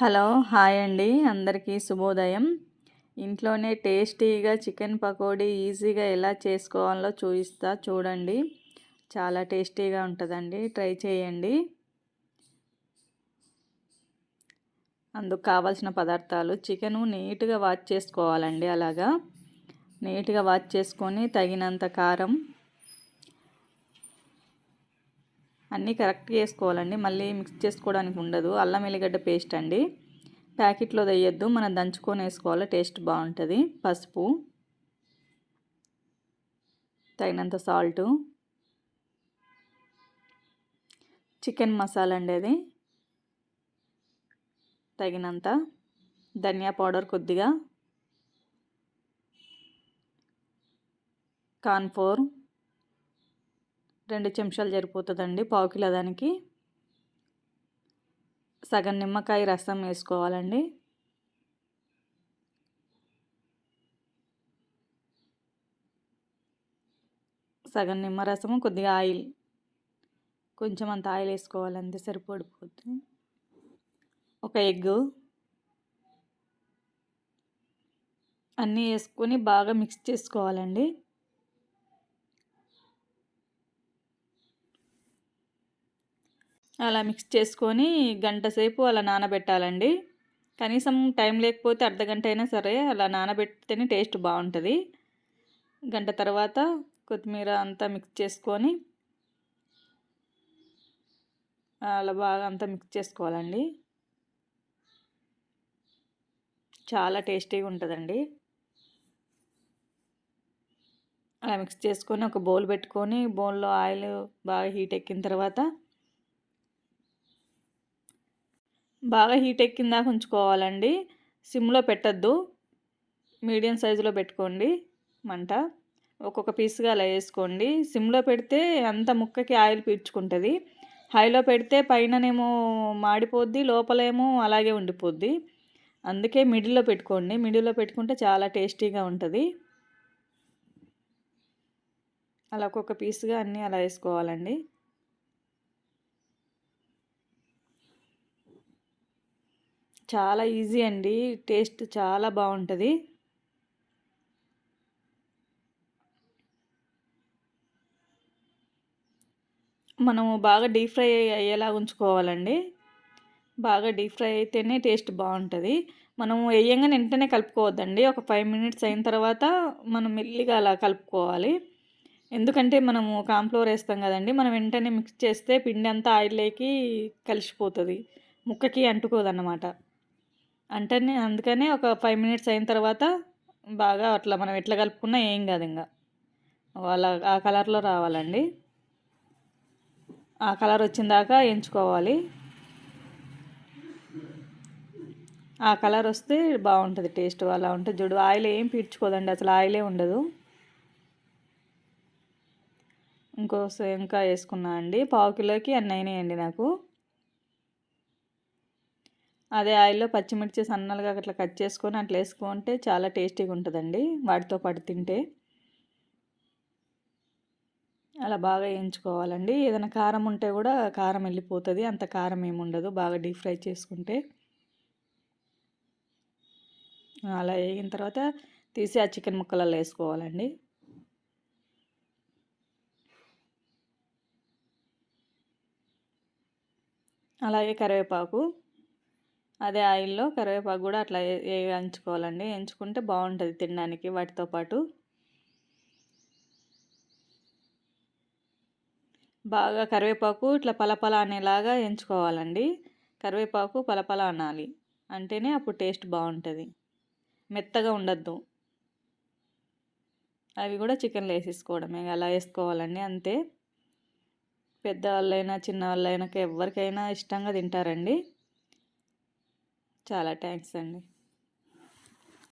Hello hi అండి, అందరికీ శుభోదయం. ఇంట్లోనే టేస్టీగా చికెన్ పకోడీ ఈజీగా ఎలా చేసుకోవాలో చూపిస్తా చూడండి. చాలా టేస్టీగా ఉంటుందండి, ట్రై చేయండి. అందుకు కావాల్సిన పదార్థాలు: చికెను నీట్గా వాష్ చేసుకోవాలండి. అలాగా నీట్గా వాష్ చేసుకొని తగినంత కారం అన్నీ కరెక్ట్గా వేసుకోవాలండి. మళ్ళీ మిక్స్ చేసుకోవడానికి ఉండదు. అల్లం ఎల్లిగడ్డ పేస్ట్ అండి, ప్యాకెట్లో వేయద్దు, మనం దంచుకొని వేసుకోవాలి, టేస్ట్ బాగుంటుంది. పసుపు, తగినంత సాల్టు, చికెన్ మసాలా అండి అది తగినంత, ధనియా పౌడర్ కొద్దిగా, కార్న్ఫ్లోర్ 2 చెంచాలు సరిపోతుందండి పావు కిలో దానికి. సగం నిమ్మకాయ రసం వేసుకోవాలండి. సగం నిమ్మరసము, కొద్దిగా ఆయిల్, కొంచెం అంత ఆయిల్ వేసుకోవాలి, అంతే సరిపడిపోతుంది. ఒక ఎగ్, అన్నీ వేసుకొని బాగా మిక్స్ చేసుకోవాలండి. అలా మిక్స్ చేసుకొని గంట సేపు అలా నానబెట్టాలండి. కనీసం టైం లేకపోతే అర్ధగంట అయినా సరే అలా నానబెడితేనే టేస్ట్ బాగుంటుంది. గంట తర్వాత కొత్తిమీర అంతా మిక్స్ చేసుకొని అలా బాగా అంతా మిక్స్ చేసుకోవాలండి. చాలా టేస్టీగా ఉంటుందండి. అలా మిక్స్ చేసుకొని ఒక బౌల్ పెట్టుకొని, బౌల్లో ఆయిల్ బాగా హీట్ ఎక్కిన తర్వాత, బాగా హీట్ ఎక్కిన దాకా ఉంచుకోవాలండి. సిమ్లో పెట్టద్దు, మీడియం సైజులో పెట్టుకోండి మంట. ఒక్కొక్క పీస్గా అలా వేసుకోండి. సిమ్లో పెడితే అంత ముక్కకి ఆయిల్ పీల్చుకుంటుంది. హైలో పెడితే పైననేమో మాడిపోద్ది, లోపలేమో అలాగే ఉండిపోద్ది. అందుకే మిడిల్లో పెట్టుకోండి. మిడిల్లో పెట్టుకుంటే చాలా టేస్టీగా ఉంటుంది. అలా ఒక్కొక్క పీస్గా అన్నీ అలా వేసుకోవాలండి. చాలా ఈజీ అండి, టేస్ట్ చాలా బాగుంటుంది. మనము బాగా డీప్ ఫ్రై అయ్యేలా ఉంచుకోవాలండి. బాగా డీప్ ఫ్రై అయితేనే టేస్ట్ బాగుంటుంది. మనము వేయంగానే వెంటనే కలుపుకోవద్దండి. ఒక 5 మినిట్స్ అయిన తర్వాత మనం మెల్లిగా అలా కలుపుకోవాలి. ఎందుకంటే మనము కార్న్‌ఫ్లోర్ వేస్తాం కదండి, మనం వెంటనే మిక్స్ చేస్తే పిండి అంతా ఆయిల్లోకి కలిసిపోతుంది, ముక్కకి అంటుకోదన్నమాట. అందుకనే ఒక 5 మినిట్స్ అయిన తర్వాత బాగా అట్లా మనం ఎట్లా కలుపుకున్నా ఏం కాదు, ఇంకా అలా ఆ కలర్లో రావాలండి. ఆ కలర్ వచ్చిన దాకా ఎంచుకోవాలి. ఆ కలర్ వస్తే బాగుంటుంది టేస్ట్. అలా ఉంటుంది చూడు, ఆయిల్ ఏం పీల్చుకోదండి, అసలు ఆయిలే ఉండదు. ఇంకా వేసుకున్నా అండి, పావు కిలోకి అన్నీ అయినాయండి నాకు. అదే ఆయిల్లో పచ్చిమిర్చి సన్నలుగా అట్లా కట్ చేసుకొని అట్లా వేసుకుంటే చాలా టేస్టీగా ఉంటుందండి వాటితో పాటు తింటే. అలా బాగా వేయించుకోవాలండి. ఏదైనా కారం ఉంటే కూడా కారం వెళ్ళిపోతుంది, అంత కారం ఏమి ఉండదు బాగా డీప్ ఫ్రై చేసుకుంటే. అలా వేగిన తర్వాత తీసి ఆ చికెన్ ముక్కలలో వేసుకోవాలండి. అలాగే కరివేపాకు, అదే ఆయిల్లో కరివేపాకు కూడా అట్లా వేయించుకోవాలండి. వేయించుకుంటే బాగుంటుంది తినడానికి వాటితో పాటు. బాగా కరివేపాకు ఇట్లా పలపల అనేలాగా వేయించుకోవాలండి. కరివేపాకు పలపల అనాలి, అంటేనే అప్పుడు టేస్ట్ బాగుంటుంది. మెత్తగా ఉండద్దు. అవి కూడా చికెన్లో వేసేసుకోవడమే, అలా వేసుకోవాలండి, అంతే. పెద్దవాళ్ళైనా చిన్నవాళ్ళైనా ఎవరికైనా ఇష్టంగా తింటారండి. చాలా థ్యాంక్స్ అండి.